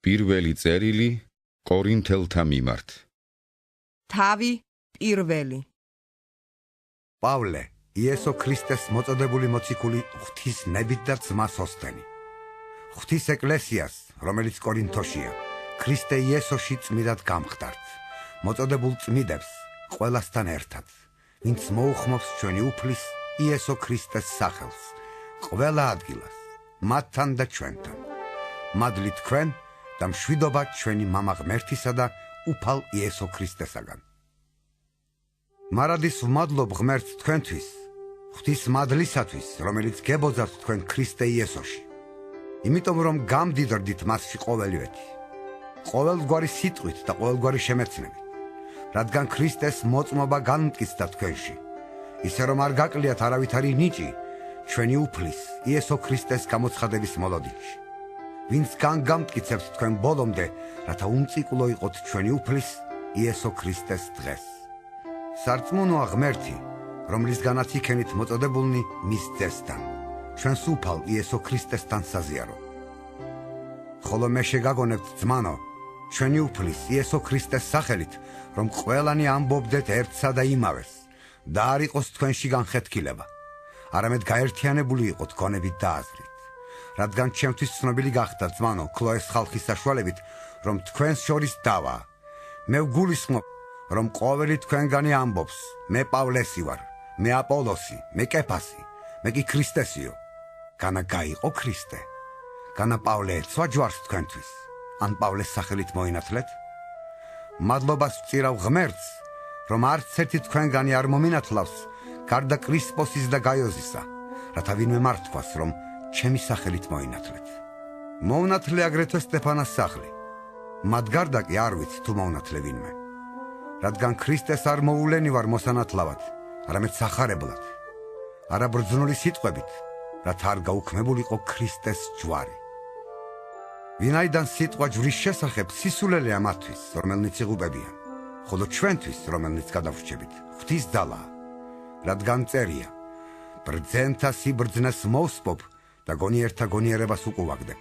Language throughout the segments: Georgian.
პირველი წერილი კორინთელთა მიმართ. თავი პირველი. პავლე, იესო ქრისტეს მოწოდებული მოციქული ღვთის ნებით და ძმა სოსთენი. ღვთის ეკლესიას, რომელიც კორინთოშია, ქრისტე იესოში წმიდად გამხდართ, მოწოდებულ წმიდებს ყველასთან ერთად, ვინც მოუხმობს ჩვენი უფლის იესო ქრისტეს სახელს, ყველა ადგილას, მათთან და ჩვენთან. მადლი თქვენ და მშვიდობა ჩვენი მამა ღმერთისა და უფალ იესო ქრისტესაგან. მარადის ვმადლობ ღმერთს თქვენთვის, ღვთის მადლისათვის, რომელიც გებოძათ თქვენ ქრისტე იესოში. იმიტომ რომ გამდიდრდით მასში ყოველივეთი, ყოველგვარი სიტყვით და ყოველგვარი შემეცნებით, რადგან ქრისტეს მოწმობა განმტკიცდა თქვენში, ისე რომ არ გაკლიათ არავითარი ნიჭი ჩვენი უფლის იესო ქრისტეს გამოცხადების მოლოდინში. ვინც გამტკიცებთ თქვენ ბოლომდე, რათა უმწიკლო იყოთ ჩვენი უფლის იესო ქრისტეს დღეს. სარწმუნოა ღმერთი, რომლისგანაც იქენით მოწოდებულნი მის ძესთან, ჩვენს უფალ იესო ქრისტესთან საზიარო. ხოლო მე შეგაგონებთ ძმანო, ჩვენი უფლის იესო ქრისტეს სახელით, რომ ყველანი ამბობდეთ ერთსა და იმავეს და არ იყოს თქვენში განხეთქილება, არამედ გაერთიანებული იყოთ გონებით და აზრით. რადგან ჩემთვის ცნობილი გახდა ძმანო ქლოეს ხალხის საშუალებით, რომ თქვენს შორის დავა. მე ვგულისხმობ, რომ ყოველი თქვენგანი ამბობს, მე პავლესი ვარ, მე აპოლოსი, მე კეფასი, მე კი ქრისტესიო. განა გაიყო ქრისტე, განა პავლე ეცვა ჯვარს თქვენთვის, ან პავლეს სახელით მოინათლეთ? მადლობას ვწირავ ღმერთს, რომ არც ერთი თქვენგანი არ მომინათლავს, გარდა კრისპოსის და გაიოზისა, რათა ვინმე მართვას, რომ ჩემი სახელით მოინათლეთ. მოუნათლე აგრეთვე სტეფანას სახლი, მათ გარდა კი არ ვიცი თუ მოუნათლე ვინმე. რადგან ქრისტეს არ მოულენი ვარ მოსანათლავად, არამედ სახარებლად, არა ბრძნული სიტყვებით, რათა არ გაუქმებულიყო ქრისტეს ჯვარი. ვინაიდან სიტყვა ჯვრის შესახებ სისულელეა მათთვის, რომელნიც იღუპებიან, ხოლო ჩვენთვის, რომელნიც გადავრჩებით, ღვთის ძალაა. რადგან წერია, ბრძენთა სიბრძნეს მოვსპობ და გონიერთა გონიერებას უკუვაგდებ.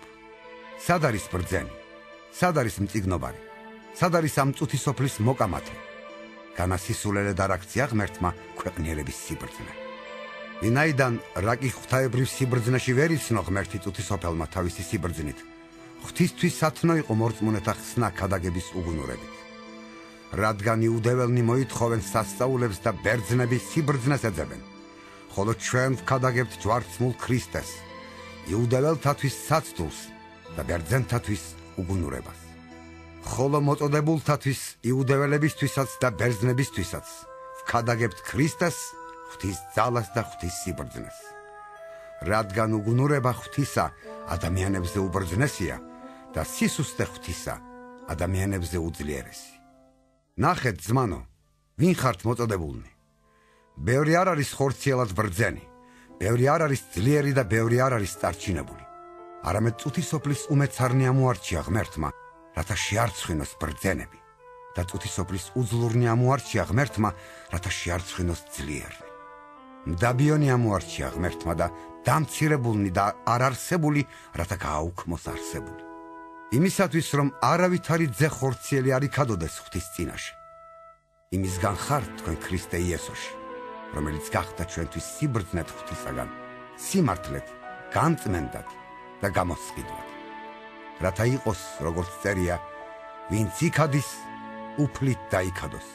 სად არის ბრძენი? სად არის მწიგნობარი? სად არის ამ წუთისოფლის მოკამათე? განა სისულელე დარაქცია ღმერთმა ქვეყნიერების სიბრძნე. ვინაიდან რაკი ღვთაებრივ სიბრძნეში ვერ იცნო ღმერთი წუთისოფელმა თავისი სიბრძნით, ღვთისთვის სათნო იყო მორწმუნეთა ხსნა ქადაგების უგუნურებით. რადგან იუდეველნი მოითხოვენ სასწაულებს და ბერძნების სიბრძნეს ეძებენ, ხოლო ჩვენ ვქადაგებთ ჯვარცმულ ქრისტეს, იუდეველთათვის საცდულს და ბერძენთათვის უგუნურებას. ხოლო მოწოდებულთათვის, იუდეველებისთვისაც და ბერძნებისთვისაც ვქადაგებთ ქრისტეს, ღვთის ძალას და ღვთის სიბრძნეს. რადგან უგუნურება ღვთისა ადამიანებზე უბრძნესია და სისუსტე ღვთისა ადამიანებზე უძლიერესი. ნახეთ ძმანო, ვინ ხართ მოწოდებულნი? ბევრი არ არის ხორციელად ბრძენი, ბევრი არ არის ძლიერი და ბევრი არ არის წარჩინებული, არამედ წუთისოფლის უმეცარნი ამოარჩია ღმერთმა, რათა შეარცხვინოს ბრძენები, და წუთისოფლის უძლურნი ამოარჩია ღმერთმა, რათა შეარცხვინოს ძლიერნი. მდაბიონი ამოარჩია ღმერთმა და დამცირებულნი და არარსებული, რათა გააუქმოს არსებული. იმისათვის, რომ არავითარი ძე ხორციელი არ იქადოდეს ღვთის წინაშე. იმისგან ხართ თქვენ ქრისტე იესოში, რომელიც გახდა ჩვენთვის სიბრძნედ ღვთისაგან, სიმართლეთ, განწმენდად და გამოსყიდვად. რათა იყოს, როგორც წერია, ვინც იქადის, უფლით დაიქადოს.